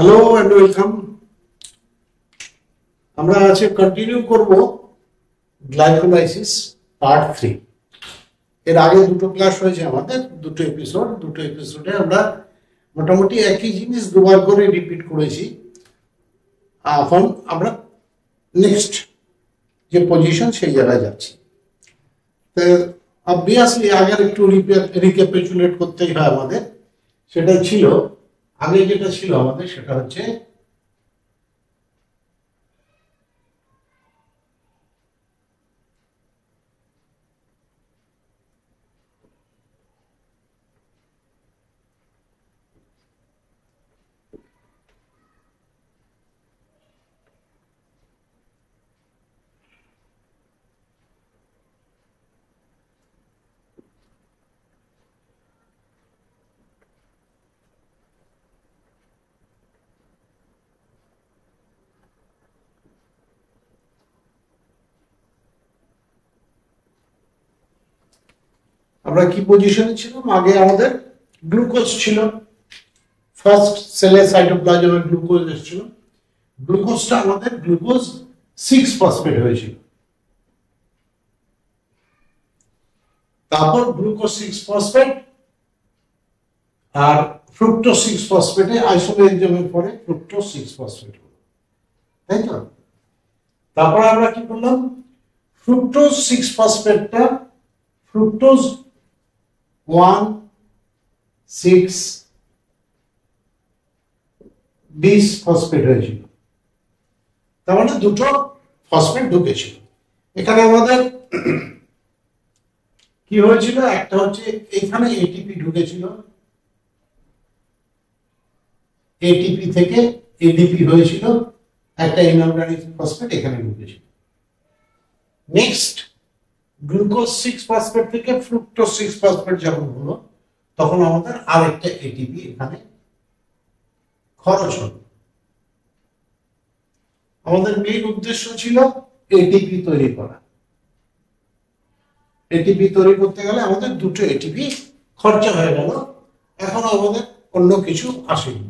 Hello and welcome. আমরা আজকে continue করব গ্লাইকোলাইসিস পার্ট 3। এর আগে দুটো ক্লাস হয়েছে আমাদের, দুটো এপিসোডে আমরা মোটামুটি একই জিনিস দুবার করে রিপিট করেছি। এখন আমরা নেক্সট যে পজিশন সেই জায়গায় যাচ্ছি। তো অবভিয়াসলি আগের একটু রিক্যাপিচুলেট করতেই হয় আমাদের। সেটা ছিল আগে যেটা ছিল আমাদের, সেটা হচ্ছে আমরা কি পজিশনে ছিলাম। আগে আমাদের গ্লুকোজ ছিল, ফার্স্ট সেলে সাইটোপ্লাজমে গ্লুকোজ এসেছিল। গ্লুকোজটা আমাদের গ্লুকোজ 6 ফসফেট হয়েছিল। তারপর গ্লুকোজ 6 ফসফেট আর ফ্রুক্টোজ 6 ফসফেটে আইসোমেরিজমের পরে ফ্রুক্টোজ 6 ফসফেট হলো, তাই তো? তারপর আমরা কি করলাম, ফ্রুক্টোজ 6 ফসফেটটা ফ্রুক্টোজ 1,6 ফসফেট হয়েছিল। তার মানে দুটো ফসফেট ঢুকেছিল এখানে। আমাদের কি হয়েছিল, একটা হচ্ছে এখানে এটিপি ঢুকেছিল, এটিপি থেকে এডিপি হয়েছিল, একটা ইনঅর্গানিক ফসফেট এখানে ঢুকেছিল। নেক্সট গ্লুকোজ 6 ফসফেট থেকে ফ্রুক্টোজ 6 ফসফেট যখন হলো, তখন আমাদের আরেকটা এটিপি এখানে খরচ হলো। আমাদের মেইন উদ্দেশ্য ছিল এটিপি তৈরি করা। এটিপি তৈরি করতে গেলে আমাদের দুটো এটিপি খরচা হয়ে গেল। এখন আমাদের অন্য কিছু আসেনি।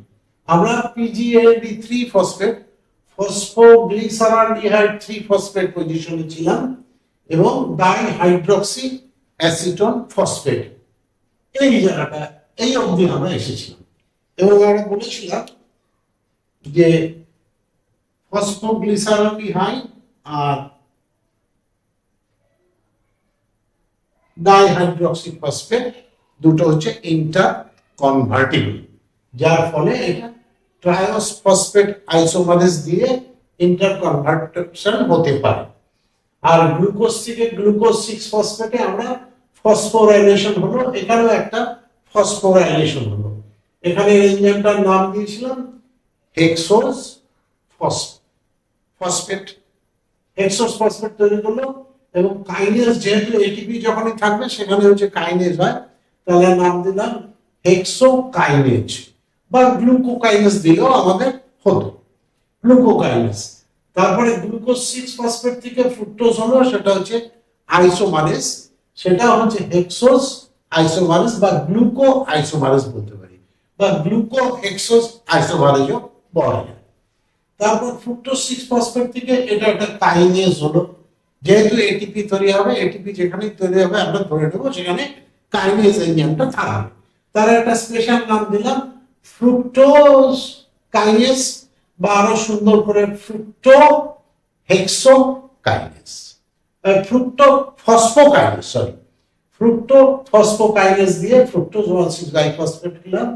আমরা PGAD3 ফসফেট, ফসফোগ্লিসারালডিহাইড 3 ফসফেট পজিশনে ছিলাম এবং ডাইহাইড্রক্সি অ্যাসিটোন ফসফেট এই জায়গাটা, এই অবধি আমরা এসেছিলাম। এবং আমরা বলেছিলাম যে ফসফোগ্লিসারালডিহাইড আর ডাইহাইড্রক্সি ফসফেট দুটো হচ্ছে ইন্টার কনভার্টিবল, যার ফলে এটা ট্রায়োস ফসফেট আইসোমারেজ দিয়ে ইন্টার কনভার্টেশন হতে পারে। আর গ্লুকোজ থেকে গ্লুকোজ 6 ফসফেটে আমরা ফসফোরাইলেশন হলো, এখানেও একটা ফসফোরাইলেশন হলো। এখানে এনজাইমটার নাম দিয়েছিলাম হেক্সোজ ফসফেট। হেক্সোজ ফসফেট তৈরি করলো এবং কাইনেজ, যেহেতু এটিপি যখনই থাকবে সেখানে হচ্ছে কাইনেজ হয়, তাহলে নাম দিলাম হেক্সোকাইনেজ বা গ্লুকোকাইনেজ দিলেও আমাদের হতো, গ্লুকোকাইনেজ। তারপরে গ্লুকোজ 6 ফসফেট থেকে ফ্রুক্টোজ হলো, সেটা হচ্ছে আইসোমারেজ, সেটা হচ্ছে হেক্সোজ আইসোমারেজ বা গ্লুকো আইসোমারেজ বলতে পারি, বা গ্লুকো হেক্সোজ আইসোমারেজও বলা যায়। তারপর ফ্রুক্টোজ 6 ফসফেট থেকে এটা একটা কাইনেজ হলো। যেহেতু এটিপি তৈরি হবে, এটিপি যেখানে তৈরি হবে আমরা ধরে নেব সেখানে কাইনেজ এনজাইমটা থাকবে। তার একটা স্পেশাল নাম দিলাম ফ্রুক্টোজ কাইনেজ, বা আরো সুন্দর করে ফ্রুক্টো হেক্সোকাইনেজ, ফ্রুক্টো ফসফোকাইনেজ, ফ্রুক্টো ফসফোকাইনেজ দিয়ে ফ্রুক্টোজ 1,6 ডাইফসফেট দিলাম।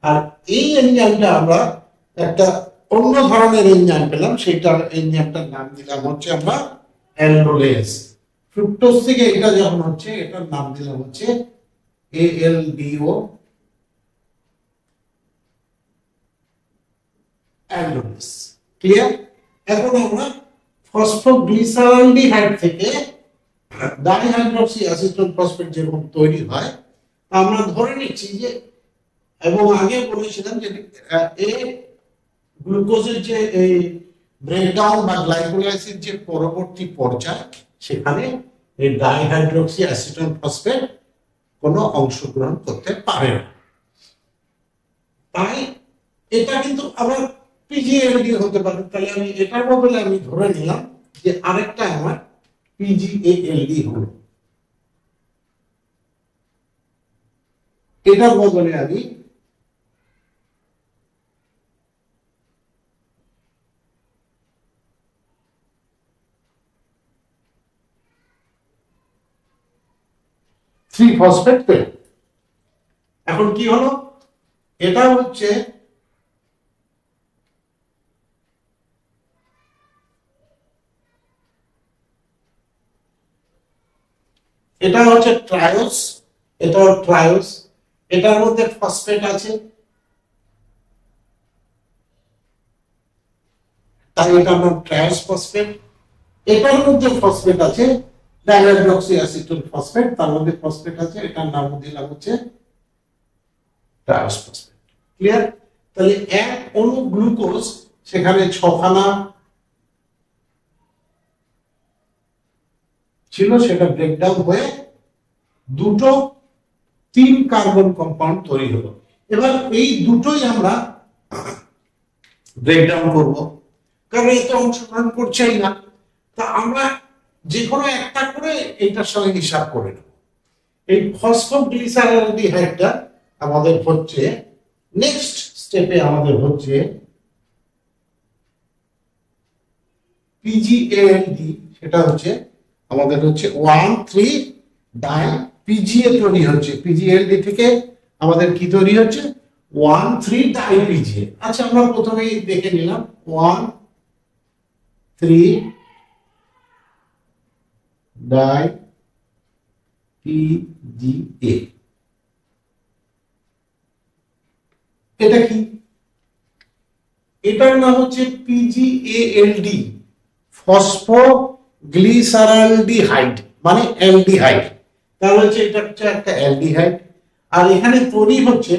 আর এই এনজাইমটা আমরা একটা অন্য ধরনের এনজাইম পেলাম, সেটা এনজাইমটার নাম দিলাম হচ্ছে আমরা অ্যালডোলেজ। ফ্রুক্টোজ থেকে এটা যখন হচ্ছে, এটার নাম দিলাম হচ্ছে ALDO অ্যালডোলেজ। ক্লিয়ার? এখন আমরা ফসফোগ্লিসারালডিহাইড থেকে ডাইহাইড্রক্সি অ্যাসিটোন ফসফেট যেরকম তৈরি হয়, আমরা ধরে নিচ্ছি যে, এবং আগে বলেছিলাম যে এই গ্লুকোজের যে এই ব্রেকডাউন বা গ্লাইকোলাইসিস যে পরবর্তী পর্যায়, সেখানে এই ডাইহাইড্রক্সি অ্যাসিটোন ফসফেট কোনো অংশগ্রহণ করতে পারে না। তাই এটা কিন্তু আবার পিজিএলডি হতে পারে। তাহলে আমি এটার বদলে আমি ধরে নিলাম যে আরেকটা আমার পিজিএলডি হলো, এটার বদলে আমি থ্রি ফসফেট পেলাম। এখন কি হলো, এটা হচ্ছে ট্রায়োস, এটাও ট্রায়োস, এটার মধ্যে ফসফেট আছে, তাই এটা নাম ট্রায়োস ফসফেট। এটার মধ্যে ফসফেট আছে, ডাইহাইড্রক্সি অ্যাসিটল ফসফেট, তার মধ্যে ফসফেট আছে, এটার নাম দিলাম হচ্ছে ট্রায়োস ফসফেট। ক্লিয়ার? তাহলে এক অণু গ্লুকোজ সেখানে 6খানা ছিল, সেটা ব্রেকডাউন হয়ে দুটো 3 কার্বন কম্পাউন্ড তৈরি হলো। এবার এই দুটোই আমরা ব্রেকডাউন করব, কারণ এতে অংশগ্রহণ করছেই না, তা আমরা যে কোনো একটা করে এইটার সঙ্গে হিসাব করে নেব। এই ফসফোগ্লিসারালডিহাইডটা আমাদের হচ্ছে নেক্সট স্টেপে আমাদের হচ্ছে পিজিএলডি, সেটা হচ্ছে আমাদের হচ্ছে 1,3 ডাই পিজিএ তৈরি হচ্ছে। পিজিএলডি থেকে আমাদের কি তৈরি হচ্ছে? 1,3 ডাই পিজিএ। আচ্ছা, আমরা প্রথমেই দেখে নিলাম 1,3 ডাই পিজিএ। এটা কি? এটার নাম হচ্ছে পিজিএলডি, ফসফোগ্লিসারালডিহাইড, মানে অ্যালডিহাইড। তাহলে হচ্ছে এটা হচ্ছে একটা অ্যালডিহাইড, আর এখানে তৈরি হচ্ছে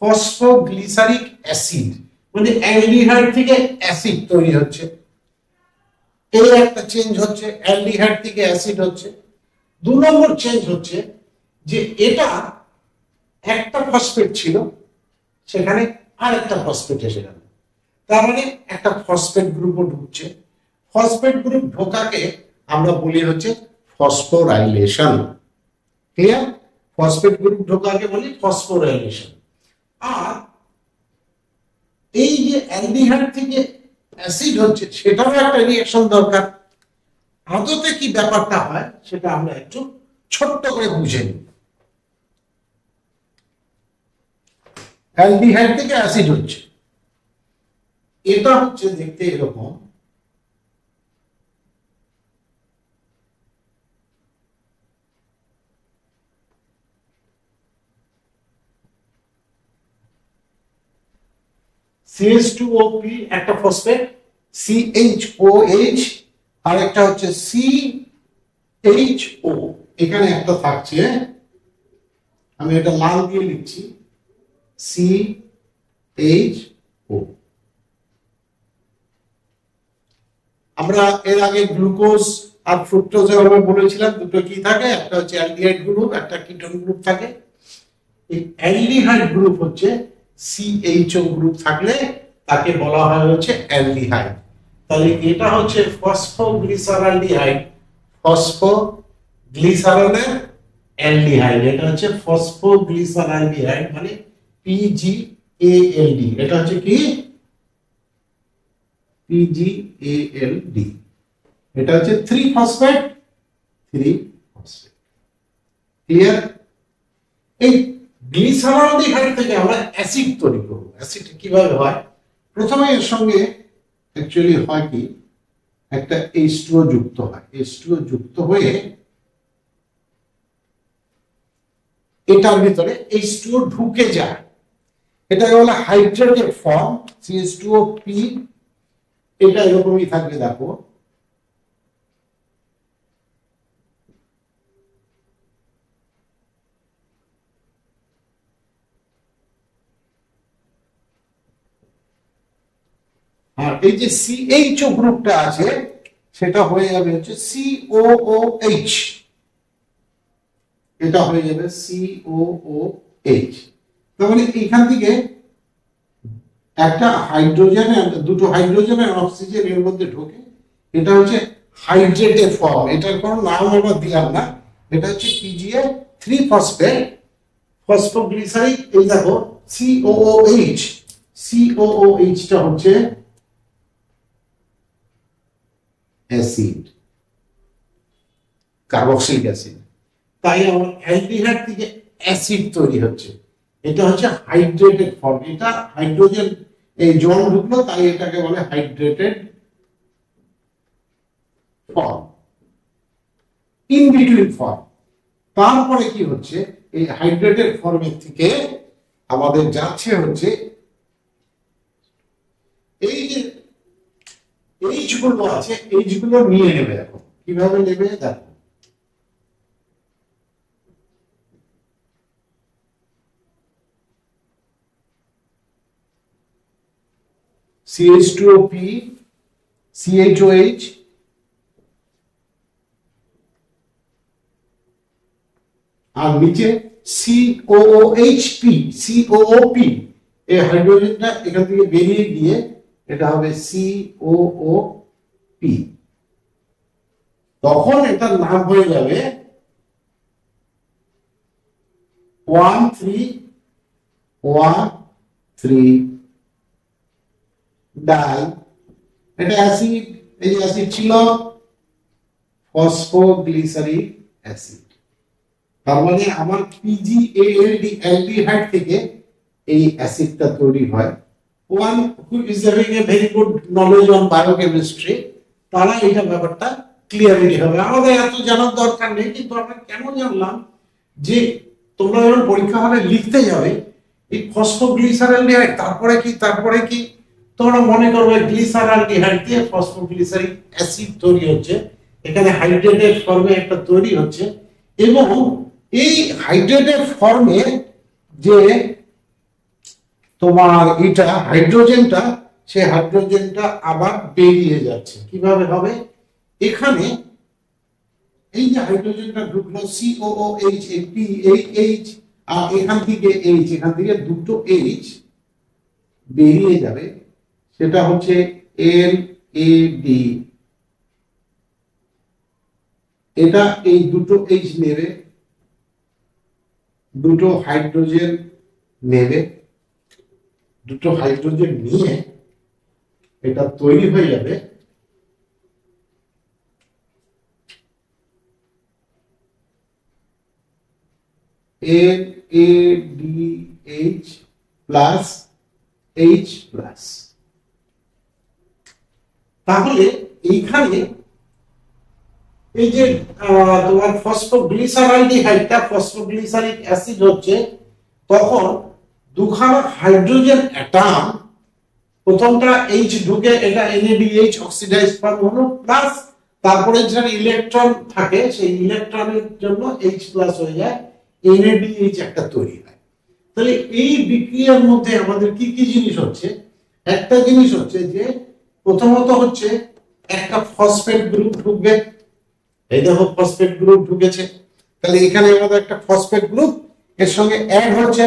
ফসফোগ্লিসারিক অ্যাসিড, মানে অ্যালডিহাইড থেকে অ্যাসিড তৈরি হচ্ছে। এই একটা চেঞ্জ হচ্ছে, অ্যালডিহাইড থেকে অ্যাসিড হচ্ছে। 2 নম্বর চেঞ্জ হচ্ছে যে এটা একটা ফসফেট ছিল, সেখানে আরেকটা ফসফেট এসে গেল, তার মানে একটা ফসফেট গ্রুপও ঢুকছে। ফসফেট গ্রুপ ঢোকাকে আমরা বলি হচ্ছে ফসফোরাইলেশন। ক্লিয়ার? ফসফেট গ্রুপ ঢোকাকে বলি ফসফোরাইলেশন। আর এই যে অ্যালডিহাইড থেকে অ্যাসিড হচ্ছে, সেটারও একটা রিঅ্যাকশন দরকার। আদতে কি ব্যাপারটা হয় সেটা আমরা একটু ছোট্ট করে বুঝে নিই। অ্যালডিহাইড থেকে অ্যাসিড হচ্ছে, এটা হচ্ছে দেখতে এরকম। CH2OP একটা ফসফেট, CHOH আর একটা হচ্ছে CHO, এখানে একটা থাকছে, আমি এটা লাল দিয়ে লিখছি CHO। আমরা এর আগে গ্লুকোজ আর ফ্রুক্টোজ আমরা বলেছিলাম দুটো কি থাকে, একটা হচ্ছে অ্যালডিহাইড গ্রুপ, একটা কিটোন গ্রুপ থাকে। এই অ্যালডিহাইড গ্রুপ হচ্ছে CHO গ্রুপ থাকলে তাকে বলা হয় হচ্ছে অ্যালডিহাইড। তাহলে এটা হচ্ছে ফসফোগ্লিসারালডিহাইড, ফসফোগ্লিসারলের অ্যালডিহাইড। এটা হচ্ছে ফসফোগ্লিসারালডিহাইড, মানে PGALD। এটা হচ্ছে কি? PGALD। এটা হচ্ছে 3 ফসফেট, 3 ফসফেট। ক্লিয়ার? এই গ্লিসারালডিহাইড থেকে আমরা অ্যাসিড তৈরি করব। অ্যাসিড কিভাবে হয়? প্রথমে এর সঙ্গে অ্যাকচুয়ালি হয় কি, একটা H2O যুক্ত হয়। H2O যুক্ত হয়ে এটার ভিতরে H2O ঢুকে যায়, এটাকে বলে হাইড্রেটেড ফর্ম, CH2OP। এটা এরকমই থাকবে, দেখো। আর এই যে CHO গ্রুপটা আছে সেটা হয়ে যাবে হচ্ছে COOH, এটা হয়ে যাবে COOH। তার মানে এখান থেকে একটা হাইড্রোজেন, দুটো হাইড্রোজেন আর অক্সিজেন এর মধ্যে ঢোকে, এটা হচ্ছে হাইড্রেটেড ফর্ম। এটার কোনো নাম আমরা দিলাম না, এটা হচ্ছে পিজিএ 3 ফসফেট ফসফোগ্লিসারিক। এই দেখো COOH, COOH টা হচ্ছে অ্যাসিড, কার্বক্সিলিক অ্যাসিড। তাই আমার অ্যালডিহাইড থেকে অ্যাসিড তৈরি হচ্ছে, এটা হচ্ছে হাইড্রেটেড ফর্ম। এটা হাইড্রোজেন এই জল ঢুকলো, তাই এটাকে বলে hydrated form, in between form. তারপরে কি হচ্ছে, এই হাইড্রেটেড ফর্মের থেকে আমাদের যাচ্ছে হচ্ছে এই যে এইচ গুলো আছে, এইচ গুলো নিয়ে নেবে। দেখো কিভাবে নেবে, দেখো CH2OP, CHOH, আর নিচে COOHP, COOP। এই হাইড্রোজেনটা এখান থেকে বেরিয়ে গিয়ে এটা হবে COOP। তখন এটার নাম হয়ে যাবে 1,3,1,3 ডাই। এটা অ্যাসিড, এই যে অ্যাসিড ছিল ফসফোগ্লিসারিক অ্যাসিড। তার মানে আমার PgALD অ্যালডিহাইড থেকে এই অ্যাসিডটা তৈরি হয়। One who is having a very good knowledge on biochemistry, তারা এটা ব্যাপারটা ক্লিয়ারিটি হবে। আমাদের এত জানার দরকার নেই, কিন্তু আমরা কেন জানলাম যে তোমরা যখন পরীক্ষা হলে লিখতে যাবে এই ফসফোগ্লিসারালডিহাইড তারপরে কি তোমরা মনে করবে গ্লিসারালডিহাইড দিয়ে ফসফোগ্লিসারিক অ্যাসিড তৈরি হচ্ছে, এখানে হাইড্রেটেড ফর্মে একটা তৈরি হচ্ছে। এবং এই হাইড্রেটেড ফর্মে যে তোমার এটা হাইড্রোজেনটা, সে হাইড্রোজেনটা আবার বেরিয়ে যাচ্ছে। কিভাবে হবে, এখানে এই যে হাইড্রোজেনটা ঢুকলো COOH, PH, আর এখান থেকে H, এখান থেকে দুটো H বেরিয়ে যাবে, সেটা হচ্ছে NAD। এটা এই দুটো H নেবে, দুটো হাইড্রোজেন নেবে, দুটো হাইড্রোজেন নিয়ে এটা তৈরি হয়ে যাবে NADH প্লাস H প্লাস। তাহলে এইখানে এই যে তোমার ফসফোগ্লিসারালডিহাইডটা ফসফোগ্লিসারিক অ্যাসিড হচ্ছে, তখন দুখানা হাইড্রোজেন অ্যাটম, প্রথমটা H ঢুকে এটা NADH অক্সিডাইজ ফর্ম হলো, প্লাস তারপরে যেখানে ইলেকট্রন থাকে সেই ইলেকট্রনের জন্য H প্লাস হয়ে যায়, NADH একটা তৈরি হয়। তাহলে এই বিক্রিয়ার মধ্যে আমাদের কি কি জিনিস হচ্ছে, একটা জিনিস হচ্ছে যে প্রথমত হচ্ছে একটা ফসফেট গ্রুপ ঢুকবে, এই দেখো ফসফেট গ্রুপ ঢুকেছে, তাহলে এখানে আমাদের একটা ফসফেট গ্রুপ এর সঙ্গে অ্যাড হচ্ছে,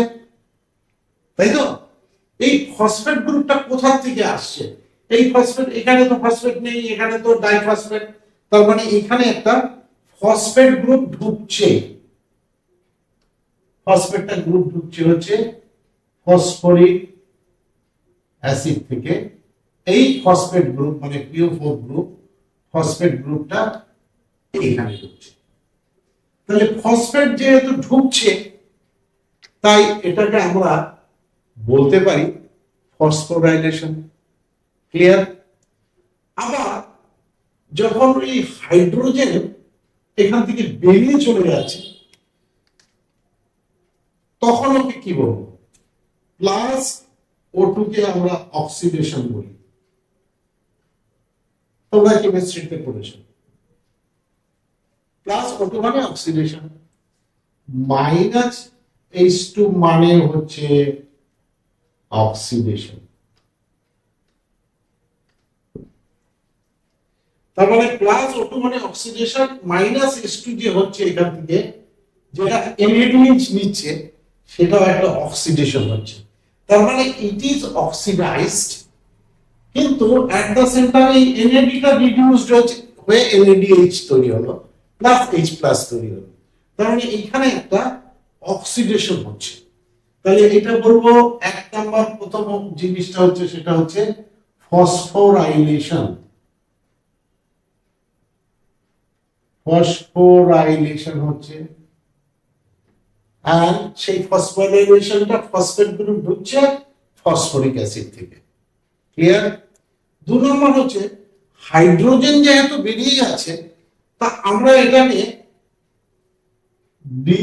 তাই তো? এই ফসফেট গ্রুপটা কোথা থেকে আসছে, এই ফসফেট, এখানে তো ফসফেট নেই, এখানে তো ডাইফসফেট, তার মানে এখানে একটা ফসফেট গ্রুপ ঢুকছে। ফসফেটটা গ্রুপ ঢুকছে হচ্ছে ফসফরিক অ্যাসিড থেকে। এই ফসফেট গ্রুপ মানে PO4 গ্রুপ, ফসফেট গ্রুপটা এখানে ঢুকছে। তাহলে ফসফেট যেহেতু ঢুকছে, তাই এটাকে আমরা বলতে পারি ফসফোরাইলেশন। ক্লিয়ার? আবার যখন এই হাইড্রোজেন এখান থেকে বেরিয়ে চলে যাচ্ছে, তখন ওকে কি বলবো, প্লাস O2 কে আমরা অক্সিডেশন বলি। তোমরা কেমিস্ট্রিতে পড়েছো, প্লাস O2 মানে অক্সিডেশন, মাইনাস H2 মানে হচ্ছে অক্সিডেশন। তার মানে প্লাস O2 মানে অক্সিডেশন, মাইনাস H2 যে হচ্ছে এখান থেকে যেটা NADH নিচ্ছে, সেটাও একটা অক্সিডেশন হচ্ছে। তার মানে ইট ইজ অক্সিডাইজড, কিন্তু অ্যাট দ্য সেম টাইম এই এনএডিটা রিডিউসড হয়ে এনএডিএইচ তৈরি হলো প্লাস এইচ প্লাস তৈরি হলো। তার মানে এখানে একটা অক্সিডেশন হচ্ছে। তাহলে এটা বলবো এক নাম্বার প্রথম জিনিসটা হচ্ছে সেটা হচ্ছে ফসফোরাইলেশন। ফসফোরাইলেশন হচ্ছে, আর সেই ফসফোরাইলেশনটা ফসফেট গ্রুপ ঢুকছে ফসফরিক অ্যাসিড থেকে। ক্লিয়ার? 2 নম্বর হচ্ছে হাইড্রোজেন যেহেতু বেরিয়ে যাচ্ছে, তা আমরা এটাকে ডি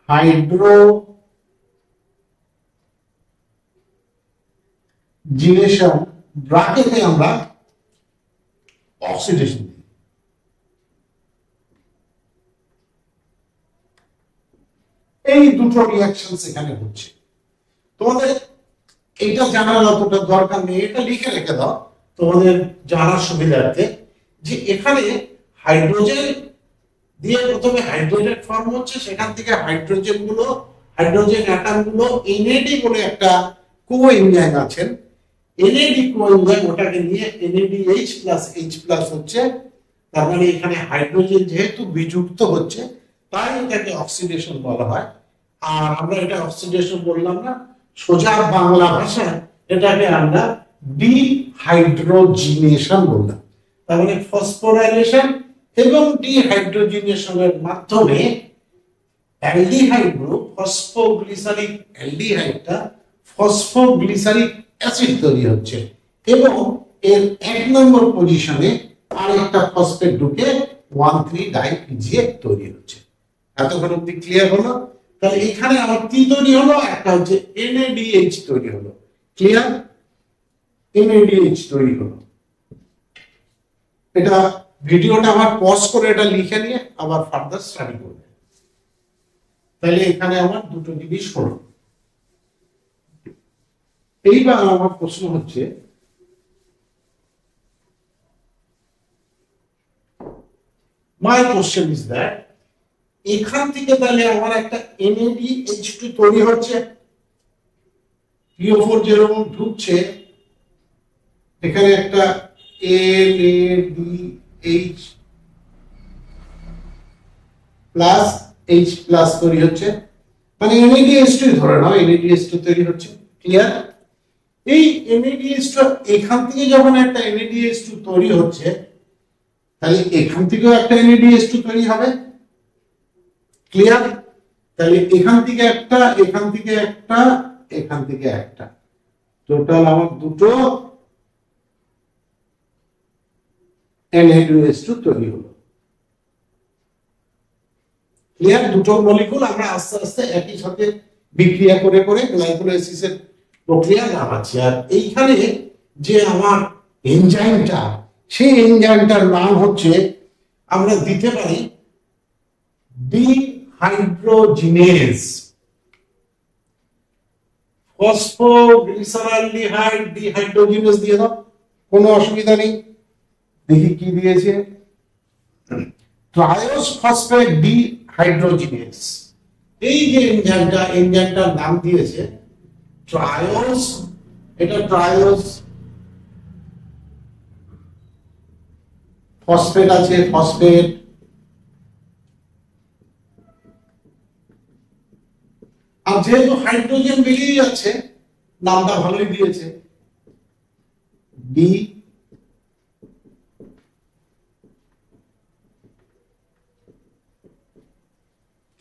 হাইড্রোজিনেশন ব্র্যাকেটে আমরা অক্সিডেশন দিই। এই দুটো রিঅ্যাকশন এখানে হচ্ছে। তোমাদের এটা জানার অতটা দরকার নেই, এটা লিখে রেখে দাও তোমাদের জানার সুবিধার্থে, যে এখানে হাইড্রোজেন দিয়ে প্রথমে হাইড্রোজেন ফর্ম হচ্ছে, সেখান থেকে হাইড্রোজেন অ্যাটম গুলো এনএডি বলে একটা কোএনজাইম আছেন, এনএডি কোএনজাইম, ওটাকে নিয়ে এনএডিএইচ প্লাস এইচ প্লাস হচ্ছে। তার মানে এখানে হাইড্রোজেন যেহেতু বিযুক্ত হচ্ছে, তাই এটাকে অক্সিডেশন বলা হয়। আর আমরা এটা অক্সিডেশন বললাম না, সোজা বাংলা ভাষায় এটাকে আমরা ডিহাইড্রোজিনেশন বললাম। তার মানে ফসফোরাইলেশন এবং ডিহাইড্রোজিনেশনের মাধ্যমে অ্যালডিহাইড গ্রুপ ফসফোগ্লিসারিক অ্যালডিহাইডটা ফসফোগ্লিসারিক অ্যাসিড তৈরি হচ্ছে, এবং এর 1 নম্বর পজিশনে আরেকটা ফসফেট ঢুকে 1,3-ডাইপিজিএ তৈরি হচ্ছে। এতক্ষণ অব্দি ক্লিয়ার হলো? তাহলে এখানে আমার কি তৈরি হলো? একটা হচ্ছে এনএডিএইচ তৈরি হলো। ক্লিয়ার? এনএডিএইচ তৈরি হলো। এটা ভিডিওটা আমার পজ করে এটা লিখে নিয়ে আবার ফার্দার স্টাডি করবে। তাহলে এখানে আমার দুটো জিনিস হলো। এইবার আমার প্রশ্ন হচ্ছে, মাই কোশ্চেন ইজ দ্যাট, এখান থেকে তাহলে আমার একটা NADH2 তৈরি হচ্ছে, PO4 যেরকম ঢুকছে, এখানে একটা NADH প্লাস H প্লাস তৈরি হচ্ছে, মানে NADH2 ধরে নাও, NADH2 তৈরি হচ্ছে। ক্লিয়ার? এই NADH2 এখান থেকে যখন একটা NADH2 তৈরি হচ্ছে, তাহলে এখান থেকেও একটা NADH2 তৈরি হবে। ক্লিয়ার? তাহলে এখান থেকে একটা, এখান থেকে একটা, এখান থেকে একটা, টোটাল আমার দুটো NADH2 তৈরি হলো। ক্লিয়ার? দুটো মলিকুল আমরা আস্তে আস্তে একই সাথে বিক্রিয়া করে করে গ্লাইকোলাইসিসের প্রক্রিয়া নামাচ্ছি। আর এইখানে যে আমার এনজাইমটা, সেই এনজাইমটার নাম হচ্ছে, আমরা দিতে পারি ডিহাইড্রোজিনেজ, ফসফোগ্লিসারালডিহাইড ডিহাইড্রোজিনেজ দিয়ে দাও, কোনো অসুবিধা নেই। দেখি কি দিয়েছে, ট্রায়োস ফসফেট ডিহাইড্রোজিনেজ। এই যে এনজাইমটার নাম দিয়েছে ট্রায়োস, এটা ট্রায়োস ফসফেট আছে, ফসফেট, আর যেহেতু হাইড্রোজেন বেরিয়ে যাচ্ছে, নামটা ভালোই দিয়েছে ডি।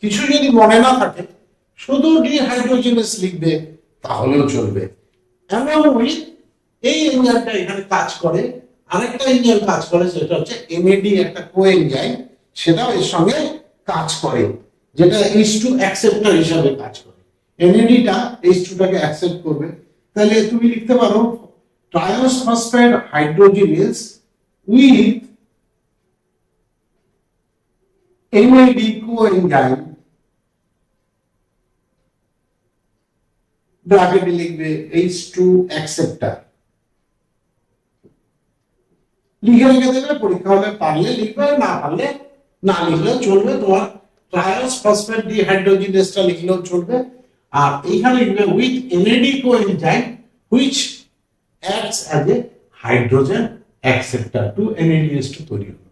কিছু যদি মনে না থাকে, শুধু ডিহাইড্রোজেনেস লিখবে তাহলেও চলবে। এই এনজাইমটা এখানে কাজ করে, আরেকটা এনজাইম কাজ করে, সেটা হচ্ছে NAD, একটা কোএনজাইম, সেটাও এর সঙ্গে কাজ করে, যেটা H2 অ্যাকসেপ্টর হিসাবে কাজ করে। NAD-টা H2-টাকে অ্যাকসেপ্ট করবে। তাহলে তুমি লিখতে পারো triose phosphate hydrogenase with NAD coenzyme, ব্র্যাকেটে লিখবে H2 অ্যাকসেপ্টর। লিখে রেখে দেবে, পরীক্ষা হলে পারলে লিখবে, না পারলে না লিখলে চলবে। তোমার ট্রায়োস ফসফেট ডিহাইড্রোজিনেসটা লিখলেও চলবে। আর এইখানে লিখবে with NAD coenzyme which acts as a hydrogen acceptor to NADH2 তৈরি হলো।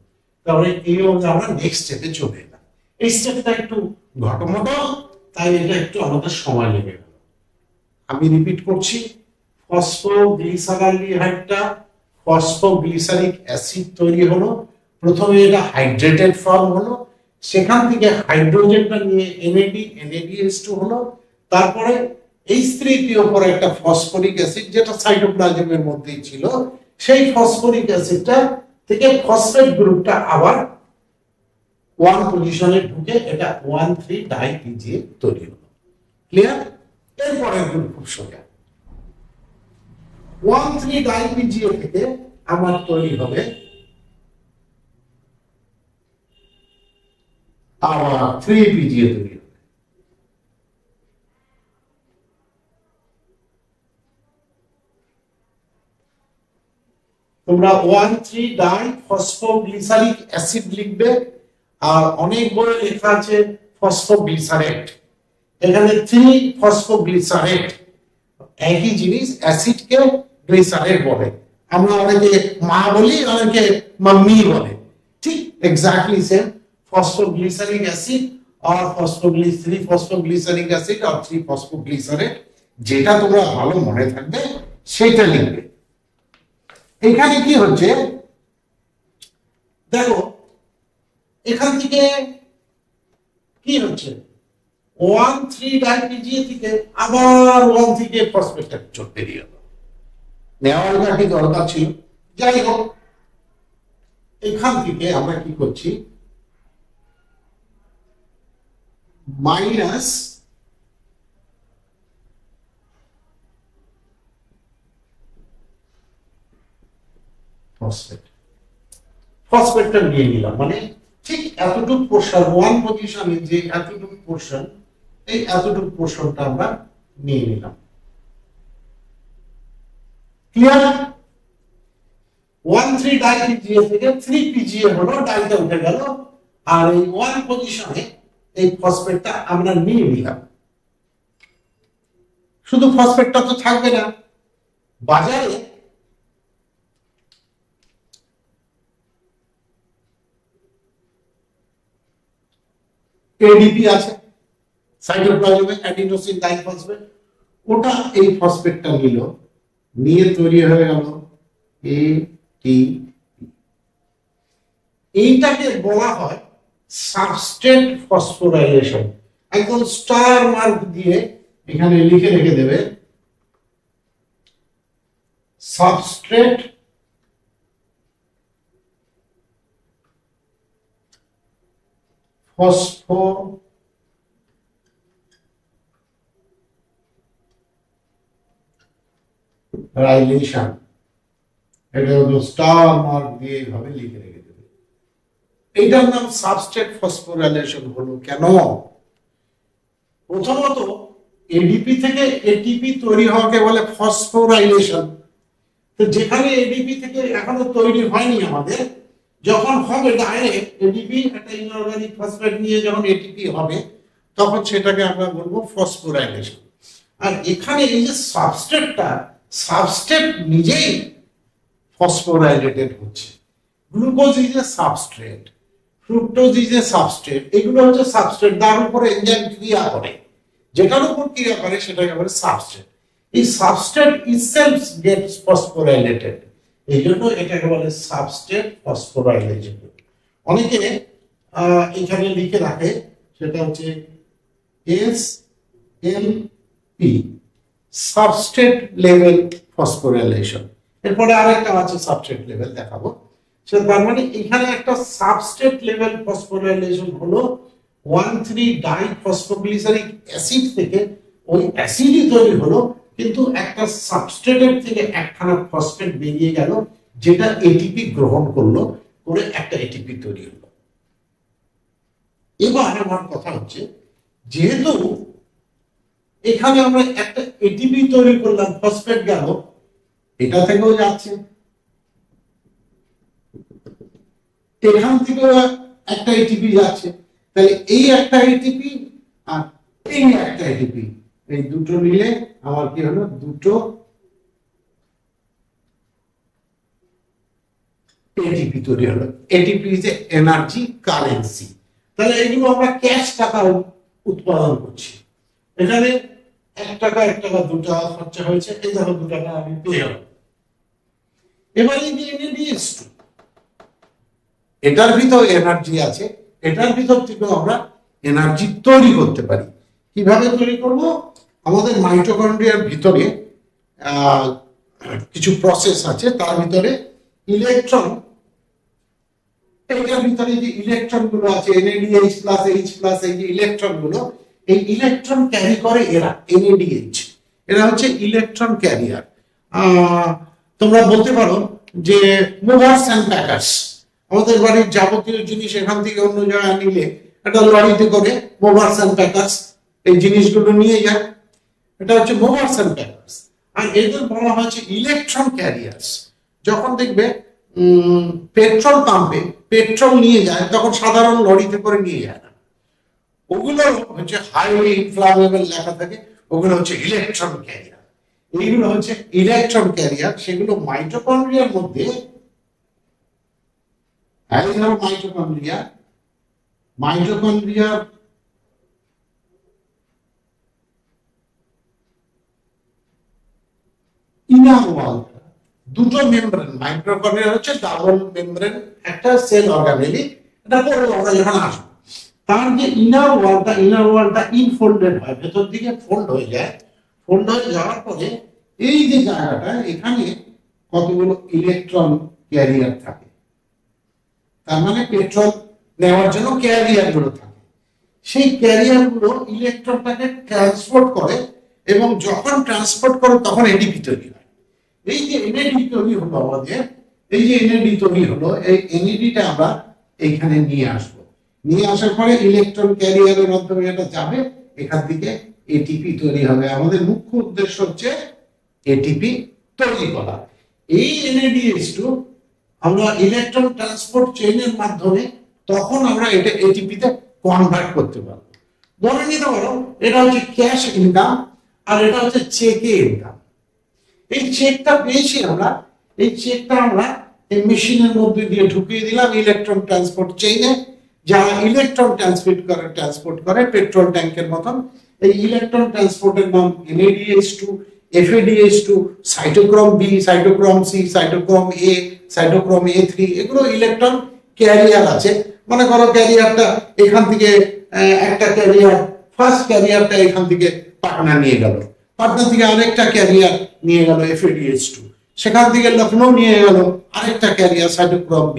তাহলে এইভাবে আমরা নেক্সট স্টেপে চলে এলাম। এই স্টেপটা একটু ঘটমটো, তাই এটা একটু আমাদের সময় লেগে গেল। আমি রিপিট করছি, ফসফোগ্লিসারলডিহাইডটা ফসফোগ্লিসারিক অ্যাসিড তৈরি হলো। প্রথমে এটা হাইড্রেটেড ফর্ম হলো, সেখান থেকে হাইড্রোজেনটা নিয়ে NADH2 হলো। তারপরে H3 পরে একটা ফসফরিক অ্যাসিড যেটা সাইটোপ্লাজমের মধ্যেই ছিল, সেই ফসফরিক অ্যাসিডটা থেকে ফসফেট গ্রুপটা আবার 1 পজিশনে ঢুকে এটা 1,3 ডাইপিজিএ তৈরি হলো। ক্লিয়ার? এরপরে গ্রুপ খুব সোজা, 1,3 ডাইপিজিএ থেকে আমার তৈরি হবে আবার 3 পিজিএ তৈরি হবে। তোমরা 1,3 ডাই ফসফোগ্লিসারিক অ্যাসিড লিখবে, আর অনেক বড় লেখা আছে ফসফোগ্লিসারেট, এখানে 3 ফসফোগ্লিসারেট। একই জিনিস, অ্যাসিডকে গ্লিসারেট বলে। আমরা অনেকে মা বলি, অনেকে মাম্মি বলে, ঠিক এক্স্যাক্টলি সেম। ফসফোগ্লিসারিক অ্যাসিড আর 3 ফসফোগ্লিসারিক অ্যাসিড আর 3 ফসফোগ্লিসারেট, যেটা তোমরা ভালো মনে থাকবে সেটা লিখবে। এখানে কি হচ্ছে দেখো, এখান থেকে কি হচ্ছে 1,3 ডাইপিজিএ থেকে আবার 1 থেকে ফসফেটটা চলে দিয়ে গেল। নেওয়ার কি দরকার ছিল? যাই হোক, এখান থেকে আমরা কি করছি, মাইনাস ফসফেট, ফসফেটটা নিয়ে নিলাম। মানে ঠিক এতটুকু পোরশন 1 পজিশনে যে এতটুকু পোরশন, এই এতটুকু পোরশনটা আমরা নিয়ে নিলাম। ক্লিয়ার? 1,3 ডাইপিজিএ থেকে 3 পিজিএ হলো, ডাইটা উঠে গেল, আর এই 1 পজিশনে এই ফসফেটটা আমরা নিয়ে নিলাম। শুধু ফসফেটটা তো থাকবে না, বাজারে এডিপি আছে, সাইটোপ্লাজমে অ্যাডিনোসিন ডাইফসফেট, ওটা এই ফসফেটটা নিল, নিয়ে তৈরি হয়ে গেল ATP। এইটাকে বলা হয় সাবস্ট্রেট ফসফোরাইলেশন। একদম স্টার মার্ক দিয়ে এখানে লিখে রেখে দেবে, সাবস্ট্রেট ফসফোরাইলেশন। এটা হলো স্টার মার্ক দিয়ে এইভাবে লিখে রেখে দেবে। এইটার নাম সাবস্ট্রেট ফসফোরাইলেশন হলো কেন? প্রথমত এডিপি থেকে এটিপি তৈরি হওয়াকে বলে ফসফোরাইলেশন। তো যেখানে এডিপি থেকে এখনো তৈরি হয়নি আমাদের, যখন হবে ডাইরেক্ট এডিপি একটা ইনঅর্গানিক ফসফেট নিয়ে যখন এটিপি হবে, তখন সেটাকে আমরা বলবো ফসফোরাইলেশন। আর এখানে এই যে সাবস্ট্রেটটা, সাবস্ট্রেট নিজেই ফসফোরাইলেটেড হচ্ছে। Glucose is a substrate, fructose is a substrate, এগুলো হচ্ছে সাবস্ট্রেট, তার উপরে এনজাইম ক্রিয়া করে, যেটার উপর ক্রিয়া করে সেটাকে বলে সাবস্ট্রেট। এই সাবস্ট্রেট ইটসেলফ গেটস ফসফোরাইলেটেড, এই জন্য এটাকে বলে সাবস্ট্রেট ফসফোরাইলেশন। অনেকে এখানে লিখে রাখে, সেটা হচ্ছে SMP, সাবস্ট্রেট লেভেল ফসফোরাইলেশন। এরপরে আরেকটা আছে সাবস্ট্রেট লেভেল, দেখাবো। তার মানে এখানে একটা সাবস্ট্রেট লেভেল ফসফোরাইলেশন হলো 1,3 ডাইফসফোগ্লিসারিক অ্যাসিড থেকে ওই অ্যাসিডই তৈরি হলো, কিন্তু একটা সাবস্ট্রেটের থেকে একখানা ফসফেট বেরিয়ে গেল, যেটা এটিপি গ্রহণ করলো, করে একটা এটিপি তৈরি হলো। এবার আমার কথা হচ্ছে, যেহেতু এখানে আমরা একটা এটিপি তৈরি করলাম, ফসফেট গেল, এটা থেকেও যাচ্ছে, এখান থেকেও একটা এটিপি যাচ্ছে, তাহলে এই একটা এটিপি আর এই একটা এটিপি, এই দুটো মিলে আমার কি হলো, দুটো এটিপি তৈরি হলো। ATP is energy currency. তাহলে এগুলো আমরা ক্যাশ টাকা উৎপাদন করছি। এখানে 1 টাকা 1 টাকা 2 টাকা খরচা হয়েছে, এই দেখো 2 টাকা আমি পেয়ে গেলাম। এবারে যে NADH2, এটার ভিতর এনার্জি আছে, এটার ভিতর থেকে আমরা এনার্জি তৈরি করতে পারি। কিভাবে তৈরি করব? আমাদের মাইটোকন্ড্রিয়ার ভিতরে কিছু প্রসেস আছে, তার ভিতরে ইলেকট্রন, এটার ভিতরে যে ইলেকট্রন গুলো আছে NADH প্লাস H প্লাস, এই যে ইলেকট্রন গুলো, এই ইলেকট্রন ক্যারি করে এরা NADH, এরা হচ্ছে ইলেকট্রন ক্যারিয়ার। তোমরা বলতে পারো যে মুভার্স অ্যান্ড প্যাকার্স, আমাদের বাড়ির যাবতীয় জিনিস এখান থেকে অন্য জায়গায় নিলে একটা লরিতে করে মুভার্স অ্যান্ড প্যাকার্স এই জিনিসগুলো নিয়ে যায়, এটা হচ্ছে মুভার্স অ্যান্ড প্যাকার্স। আর এদের বলা হচ্ছে ইলেকট্রন ক্যারিয়ার্স। যখন দেখবে পেট্রোল পাম্পে পেট্রোল নিয়ে যায়, তখন সাধারণ লরিতে করে নিয়ে যায় না, ওগুলো হচ্ছে হাইলি ইনফ্লামেবল লেখা থাকে, ওগুলো হচ্ছে ইলেকট্রন ক্যারিয়ার। এইগুলো হচ্ছে ইলেকট্রন ক্যারিয়ার, সেগুলো মাইটোকন্ড্রিয়ার মধ্যে, মাইটোকন্ড্রিয়ার ইনার ওয়াল, দুটো মেমব্রেন, মাইটোকন্ড্রিয়া হচ্ছে ডাবল মেমব্রেন একটা সেল অর্গানেলি, এটা পরে আমরা যখন আসবো, তার যে ইনার ওয়ালটা ইনফোল্ডেড হয়, ভেতর দিকে ফোল্ড হয়ে যায়। ফোল্ড হয়ে যাওয়ার পরে এই যে জায়গাটা, এখানে কতগুলো ইলেকট্রন ক্যারিয়ার থাকে, তার মানে পেট্রোল নেওয়ার জন্য ক্যারিয়ার গুলো থাকে। সেই ক্যারিয়ার গুলো ইলেকট্রনটাকে ট্রান্সপোর্ট করে, এবং যখন ট্রান্সপোর্ট করে তখন এটিপি তৈরি হয়। এই যে এনএডি তৈরি হলো আমাদের, এই যে এনএডি তৈরি হলো, এই এনএডিটা আমরা এইখানে নিয়ে আসবো। নিয়ে আসার পরে ইলেকট্রন ক্যারিয়ারের মাধ্যমে এটা যাবে, এখান থেকে এটিপি তৈরি হবে। আমাদের মুখ্য উদ্দেশ্য হচ্ছে এটিপি তৈরি করা। এই NADH2 আমরা ইলেকট্রন ট্রান্সপোর্ট চেইনের মাধ্যমে তখন আমরা এটা এটিপিতে কনভার্ট করতে পারবো। ধরে নিতে পারো এটা হচ্ছে ক্যাশ ইনকাম, আর এটা হচ্ছে চেকে ইনকাম। এই চেকটা পেয়েছি আমরা, এই চেকটা আমরা এই মেশিনের মধ্যে দিয়ে ঢুকিয়ে দিলাম ইলেকট্রন ট্রান্সপোর্ট চেইনে, যারা ইলেকট্রন ট্রান্সপোর্ট করে পেট্রোল ট্যাঙ্কের মতন। এই ইলেকট্রন ট্রান্সপোর্টের নাম NADH2, FADH2, cytochrome B, cytochrome C, cytochrome A, cytochrome A3, এগুলো ইলেকট্রন ক্যারিয়ার আছে। মনে করো ক্যারিয়ারটা এখান থেকে একটা ক্যারিয়ার, ফার্স্ট ক্যারিয়ারটা এখান থেকে পাটনা নিয়ে গেল, পাটনা থেকে আরেকটা ক্যারিয়ার নিয়ে গেল FADH2, সেখান থেকে লখনৌ নিয়ে গেল আরেকটা ক্যারিয়ার সাইটোক্রোম B,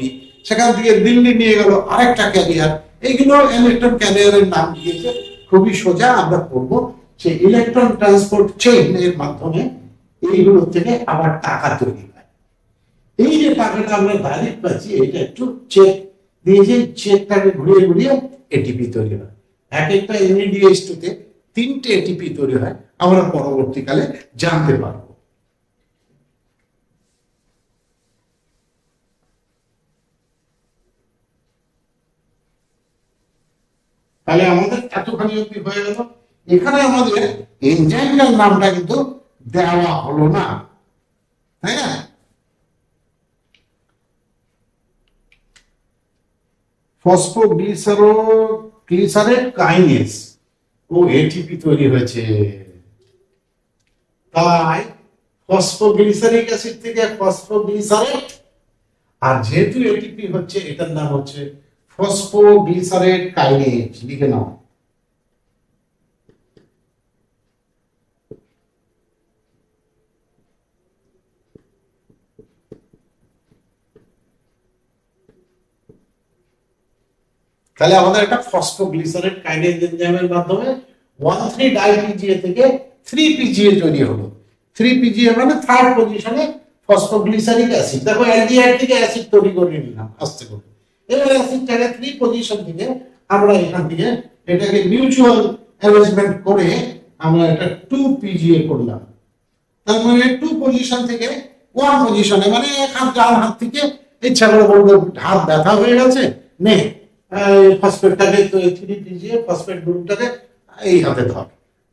সেখান থেকে দিল্লি নিয়ে গেল আরেকটা ক্যারিয়ার। এইগুলো ইলেকট্রন ক্যারিয়ারের নাম দিয়েছে, খুবই সোজা আমরা করবো। সেই ইলেকট্রন ট্রান্সপোর্ট চেইন এর মাধ্যমে এইগুলো থেকে আবার টাকা তৈরি হয়। এই যে টাকাটা আমরা ডাইরেক্ট পাচ্ছি, এটা একটু চেক দিয়ে, যে চেকটাকে ঘুরিয়ে ঘুরিয়ে এটিপি তৈরি হয়। এক একটা NADH2 তে 3টে এটিপি তৈরি হয়, আমরা পরবর্তীকালে জানতে পারবো। তাহলে আমাদের এতখানি অবধি হয়ে গেল। এখানে আমাদের এনজাইমটার নামটা কিন্তু দেওয়া হলো না, তাই না? ফসফোগ্লিসারেট কাইনেজ, ও এটিপি তৈরি হয়েছে। তাই ফসফোগ্লিসারিক অ্যাসিড থেকে ফসফোগ্লিসারেট, আর যেহেতু এটিপি হচ্ছে, এটার নাম হচ্ছে ফসফোগ্লিসারেট কাইনেজ। লিখে নাও। তাহলে আমাদের একটা ফসফোগ্লিসারেট কাইনেজ এনজাইমের মাধ্যমে 1,3-ডাইপিজিএ থেকে 3পিজিএ তৈরি হলো। 3পিজিএ মানে থার্ড পজিশনে ফসফোগ্লিসারিক অ্যাসিড। দেখো অ্যালডিহাইড থেকে অ্যাসিড তৈরি করে নিলাম আস্তে করে। এবার অ্যাসিডটাকে 3 পজিশন থেকে আমরা এখান থেকে এটাকে মিউচুয়াল অ্যারেঞ্জমেন্ট করে আমরা এটা 2পিজিএ করলাম। তার মানে 2 পজিশন থেকে 1 পজিশনে, মানে এক হাত ডান হাত থেকে ইচ্ছা করে বলবো হাত ব্যথা হয়ে গেছে, নে ফসফেটটাকে 3PGA ফসফেট গ্রুপটাকে এই হাতে ধর,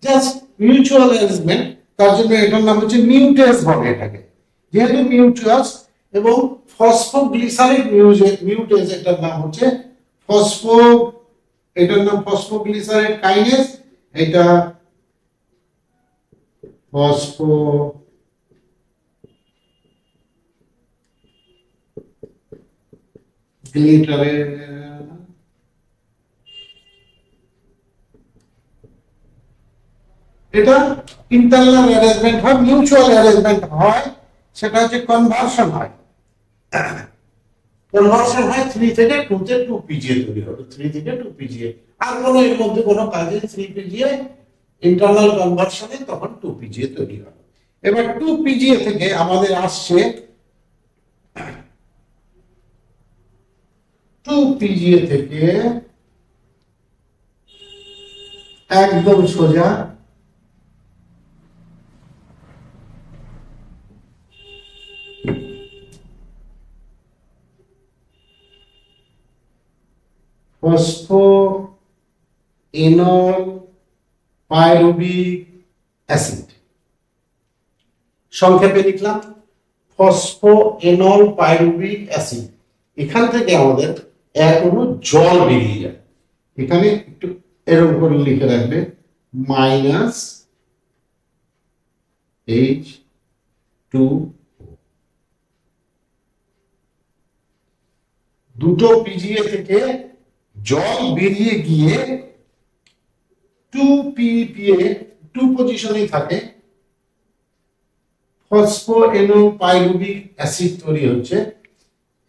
জাস্ট মিউচুয়াল অ্যারেঞ্জমেন্ট। তার জন্য এটার নাম হচ্ছে মিউটেজ বলে এটাকে, যেহেতু মিউটাস। এবং ফসফোগ্লিসারিক মিউটেজ, এটার নাম হচ্ছে এটার নাম ফসফোগ্লিসারিক কাইনেজ। এটা এটা ইন্টারনাল অ্যারেঞ্জমেন্ট হয়, মিউচুয়াল অ্যারেঞ্জমেন্ট হয়, সেটা হচ্ছে কনভার্সন হয়। কনভার্সন হয় 3 থেকে 2 তে 2PGA তৈরি হলো, 3 থেকে 2PGA। আর কোনো এর মধ্যে কোনো কাজে 3PGA ইন্টারনাল কনভার্সনে তখন 2PGA তৈরি হলো। এবার 2PGA থেকে আমাদের আসছে 2PGA থেকে একদম সোজা ফসফোএনল পাইরুভিক অ্যাসিড। সংক্ষেপে লিখলাম ফসফোএনল পাইরুভিক অ্যাসিড। এখান থেকে আমাদের এখনো জল বেরিয়ে যায়। এখানে একটু এরকম করে লিখে রাখবে -H2। দুটো পিজিএ থেকে জল বেরিয়ে গিয়ে 2PPA 2 পজিশনে থাকে, ফসফোএনল পাইরুভিক অ্যাসিড তৈরি হচ্ছে।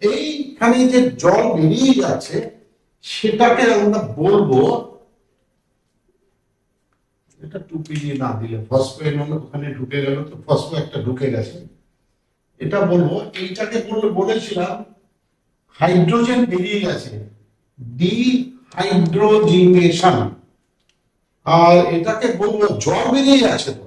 এইখানে যে জল বেরিয়ে যাচ্ছে সেটাকে আমরা বলবো, এটা 2PGA না দিলে ফসফোএনল ওখানে ঢুকে গেল, তো ফসফো একটা ঢুকে গেছে, এটা বলবো। এইটাকে বলেছিলাম হাইড্রোজেন বেরিয়ে গেছে, ডিহাইড্রোজিনেশন। আর এটাকে বলবো জল বেরিয়ে যাচ্ছে, তো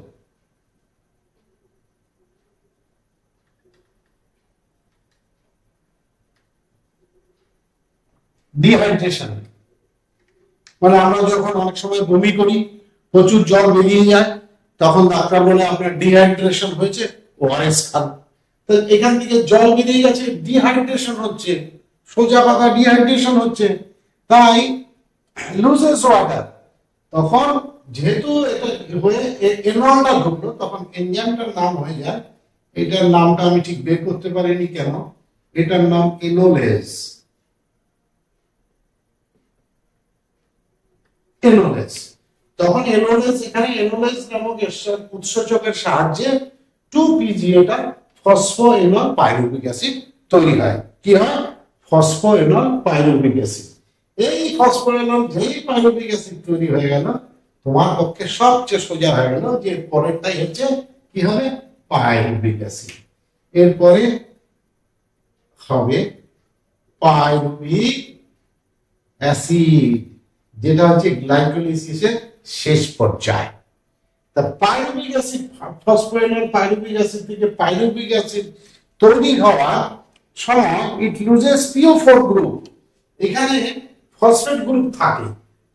ডিহাইড্রেশন। মানে আমরা যখন অনেক সময় বমি করি, প্রচুর জল বেরিয়ে যায়, তখন ডাক্তার বলে আপনার ডিহাইড্রেশন হয়েছে, ওআরএস খান। তো এখান থেকে জল বেরিয়ে গেছে, ডিহাইড্রেশন হচ্ছে, সোজা কথা ডিহাইড্রেশন হচ্ছে, তাই লুজেস ওয়াটার। তখন যেহেতু এটা হয়ে এনলটা ঢুকলো, তখন এনজাইমটার নাম হয়ে যায়, এটার নামটা আমি ঠিক বের করতে পারিনি কেন, এটার নাম এনোলেজ। এনোলেজ, তখন এনোলেজ, এখানে এনোলেজ নামক উৎসেচকের সাহায্যে 2PGA ফসফোএনল পাইরুভিক অ্যাসিড তৈরি হয়। কি হয়? ফসফোএনল পাইরুভিক অ্যাসিড। এই ফসফোএনল যেই পাইরুভিক অ্যাসিড তৈরি হয়ে গেল, তোমার পক্ষে সবচেয়ে সোজা হয়ে গেল যে পরেরটাই হচ্ছে কি হবে, পাইরুভিক অ্যাসিড। এরপরে হবে পাইরুভিক অ্যাসিড, যেটা হচ্ছে গ্লাইকোলিসিসের শেষ পর্যায়ে। তা পাইরুভিক অ্যাসিড, ফসফোএনল পাইরুভিক অ্যাসিড থেকে পাইরুভিক অ্যাসিড তৈরি হওয়া সময় ইট লুজেস PO4 গ্রুপ। এখানে ফসফেট গ্রুপ থাকে,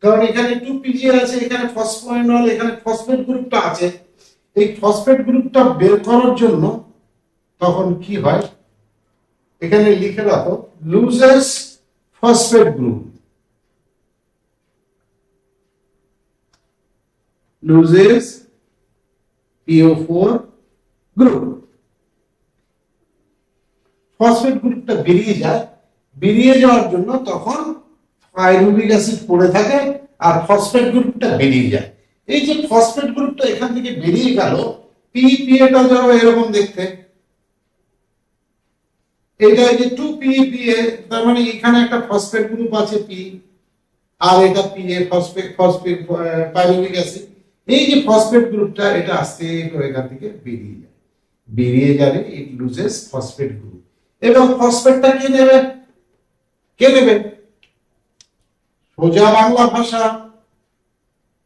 কারণ এখানে 2PGA আছে, এখানে ফসফোএনল, এখানে ফসফেট গ্রুপটা আছে। এই ফসফেট গ্রুপটা বের করার জন্য তখন কি হয়, এখানে লিখে রাখো loses phosphate group, loses PO4 group. Phosphate গ্রুপটা বেরিয়ে যায়, বেরিয়ে যাওয়ার জন্য তখন পাইরুভিক অ্যাসিড পড়ে থাকে আর ফসফেট গ্রুপটা বেরিয়ে যায়। এই যে ফসফেট গ্রুপটা এখান থেকে বেরিয়ে গেল, PPA-টা যাবে এরকম দেখতে, এটা যে 2PPA, তার মানে এখানে একটা ফসফেট গ্রুপ আছে P, আর এটা PA ফসফেট পাইরুভিক অ্যাসিড। এই যে ফসফেট গ্রুপটা, এটা আস্তে করে এখান থেকে বেরিয়ে যায়, বেরিয়ে গেলে ইট লুজেস ফসফেট গ্রুপ। এবং ফসফেটটা কে নেবে? সোজা বাংলা ভাষা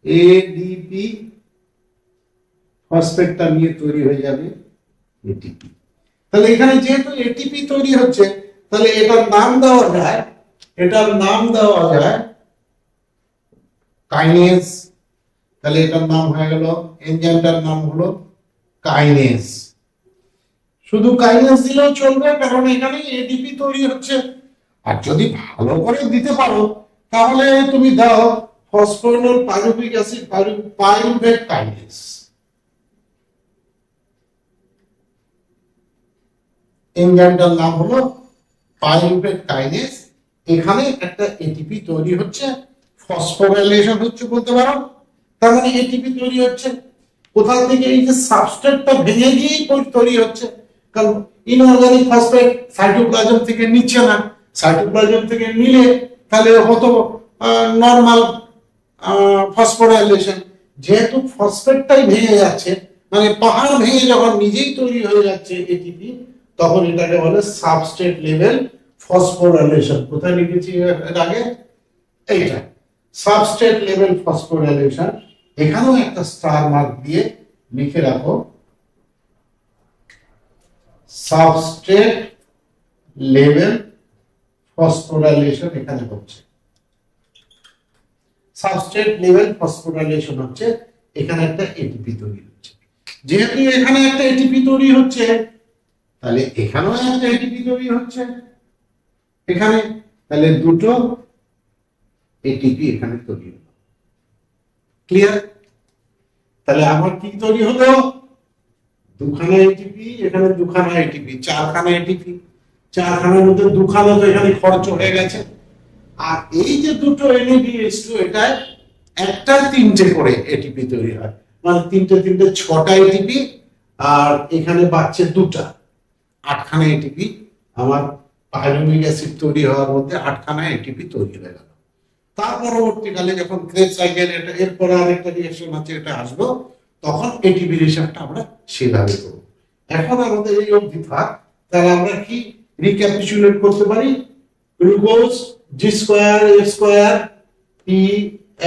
ADP, ফসফেটটা নিয়ে তৈরি হয়ে যাবে ATP। তাহলে এখানে যেহেতু ATP তৈরি হচ্ছে, তাহলে এটার নাম দেওয়া যায় এটার নাম দেওয়া যায় কাইনেজ, তাহলে এটার নাম হয়ে গেল, এনজাইমটার নাম হলো কাইনেজ। শুধু কাইনেজ দিলেও চলবে, কারণ এখানে এডিপি তৈরি হচ্ছে। আর যদি ভালো করে দিতে পারো তাহলে তুমি দাও ফসফোরিনোল পাইরুভিক অ্যাসিড পাইরুভেট কাইনেজ। এনজাইমটার নাম হলো পাইরুভেট কাইনেজ। এখানে একটা এটিপি তৈরি হচ্ছে, ফসফোরাইলেশন হচ্ছে বলতে পারো। তার মানে এটিপি তৈরি হচ্ছে কোথা থেকে? এই যে সাবস্ট্রেটটা ভেঙে গিয়েই তৈরি হচ্ছে। কারণ ইনঅর্গানিক ফসফেট সাইটোপ্লাজম থেকে নিচ্ছে না, সাইটোপ্লাজম থেকে নিলে তাহলে হতো নর্মাল ফসফোরাইলেশন। যেহেতু ফসফেটটাই ভেঙে যাচ্ছে, মানে পাহাড় ভেঙে যখন নিজেই তৈরি হয়ে যাচ্ছে এটিপি, তখন এটাকে বলে সাবস্ট্রেট লেভেল ফসফোরাইলেশন। কোথায় লিখেছি এর আগে? এইটা সাবস্ট্রেট লেভেল ফসফোরাইলেশন। এখানেও একটা স্টার মার্ক দিয়ে লিখে রাখো, সাবস্ট্রেট লেভেল ফসফোরাইলেশন এখানে হচ্ছে। সাবস্ট্রেট লেভেল ফসফোরাইলেশন হচ্ছে, এখানে একটা এটিপি তৈরি হচ্ছে। যেহেতু এখানে একটা এটিপি তৈরি হচ্ছে, তাহলে এখানেও একটা এটিপি তৈরি হচ্ছে এখানে, তাহলে দুটো এটিপি এখানে তৈরি হলো। ক্লিয়ার? তাহলে আমার কি তৈরি হলো? দুখানা এটিপি, এখানে দুখানা এটিপি, চারখানা এটিপি। চারখানার মধ্যে দুখানা তো এখানে খরচ হয়ে গেছে। আর এই যে দুটো NADH2, এটা একটা তিনটে করে এটিপি তৈরি হয়, মানে তিনটে তিনটে ছটা এটিপি, আর এখানে বাড়ছে দুটা, আটখানা এটিপি। আমার পাইরুভিক অ্যাসিড তৈরি হওয়ার মধ্যে আটখানা এটিপি তৈরি হয়ে গেল। তার পরবর্তীকালে যখন ক্রেব সাইকেল, এটা এরপরে আরেকটা রিঅ্যাকশন আছে, এটা আসলো, তখন এটিপি রিঅ্যাকশনটা আমরা সেভাবে করব। এখন আমাদের এই অবধি থাক। তাহলে আমরা কি রিক্যাপিচুলেট করতে পারি? Glucose G square F square P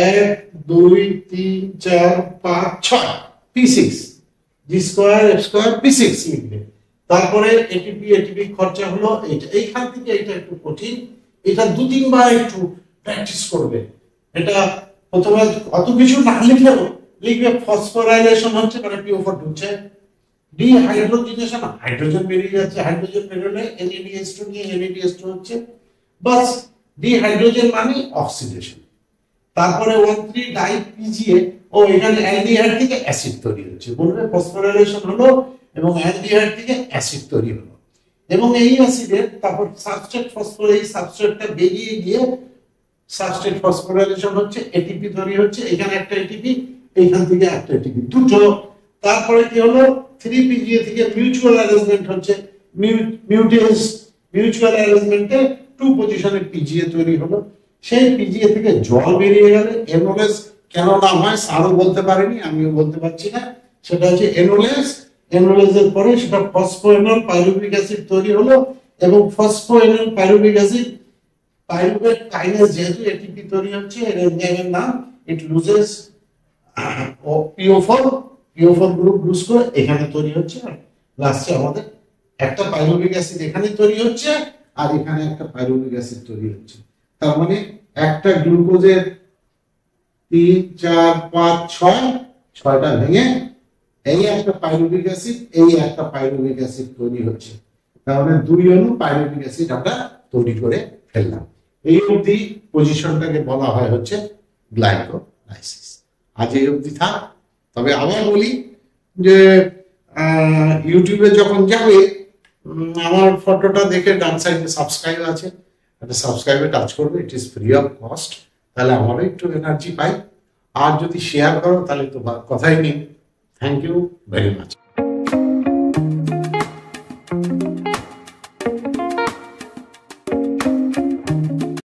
1 2 3 4 5 6 P6, G square F square P6 লিখবে। তারপরে এটিপি খরচা হলো এইটা। এইখান থেকে এটা একটু কঠিন, এটা দু তিনবার একটু প্র্যাকটিস করবে। এটা প্রথমে অত কিছু না লিখলেও লিখবে ফসফোরাইলেশন হচ্ছে, মানে PO4 ঢুকছে, ডিহাইড্রোজিনেশন, হাইড্রোজেন বেরিয়ে যাচ্ছে, হাইড্রোজেন বেরোলে NADH2 নিয়ে NADH2 হচ্ছে, বাস। ডিহাইড্রোজেন মানে অক্সিডেশন। তারপরে 1,3 ডাই PGA, ও এখানে অ্যালডিহাইড থেকে অ্যাসিড তৈরি হচ্ছে, বলবে ফসফোরাইলেশন হলো এবং অ্যালডিহাইড থেকে অ্যাসিড তৈরি হলো। এবং এই অ্যাসিডের তারপর সাবস্ট্রেট ফসফোর, এই সাবস্ট্রেটটা বেরিয়ে গিয়ে সাবস্ট্রেট ফসফোরাইলেশন হচ্ছে, এটিপি তৈরি হচ্ছে, এখানে একটা এটিপি, এইখান থেকে একটা এটিপি, দুটো। তারপরে কি হলো? 3 PGA থেকে মিউচুয়াল অ্যারেঞ্জমেন্ট হচ্ছে, মিউটেজ, মিউচুয়াল অ্যারেঞ্জমেন্টে 2 পজিশনে PGA তৈরি হলো। সেই PGA থেকে জল বেরিয়ে গেলে এনোলেজ, কেন নাম হয় স্যারও বলতে পারেনি, আমিও বলতে পারছি না, সেটা হচ্ছে এনোলেজ। এনোলেজের পরে সেটা ফসফোএনল পাইরুভিক অ্যাসিড তৈরি হলো, এবং ফসফোএনল পাইরুভিক অ্যাসিড পাইরুভেট কাইনেজ, যেহেতু এটিপি তৈরি হচ্ছে, এর এনজাইমের নাম, ইট লুজেস PO4 গ্রুপ লুজ করে এখানে তৈরি হচ্ছে। আর লাস্টে আমাদের একটা পাইরুভিক অ্যাসিড এখানে তৈরি হচ্ছে, আর এখানে একটা পাইরুভিক অ্যাসিড তৈরি হচ্ছে। তার মানে একটা গ্লুকোজের 3 4 5 6, 6টা ভেঙে এই একটা পাইরুভিক অ্যাসিড, এই একটা পাইরুভিক অ্যাসিড তৈরি হচ্ছে। তার মানে 2 অণু পাইরুভিক অ্যাসিড আমরা তৈরি করে ফেললাম। এই অবধি পজিশনটাকে বলা হয় হচ্ছে গ্লাইকোলাইসিস। আজ এই অবধি থাক। তবে আবার বলি যে ইউটিউবে যখন যাবে, আমার ফটোটা দেখে ডান সাইডে সাবস্ক্রাইব আছে, একটা সাবস্ক্রাইবে টাচ করবে, it is free of cost. তাহলে আমারও একটু এনার্জি পাই। আর যদি শেয়ার করো তাহলে তো কথাই নেই। Thank you very much.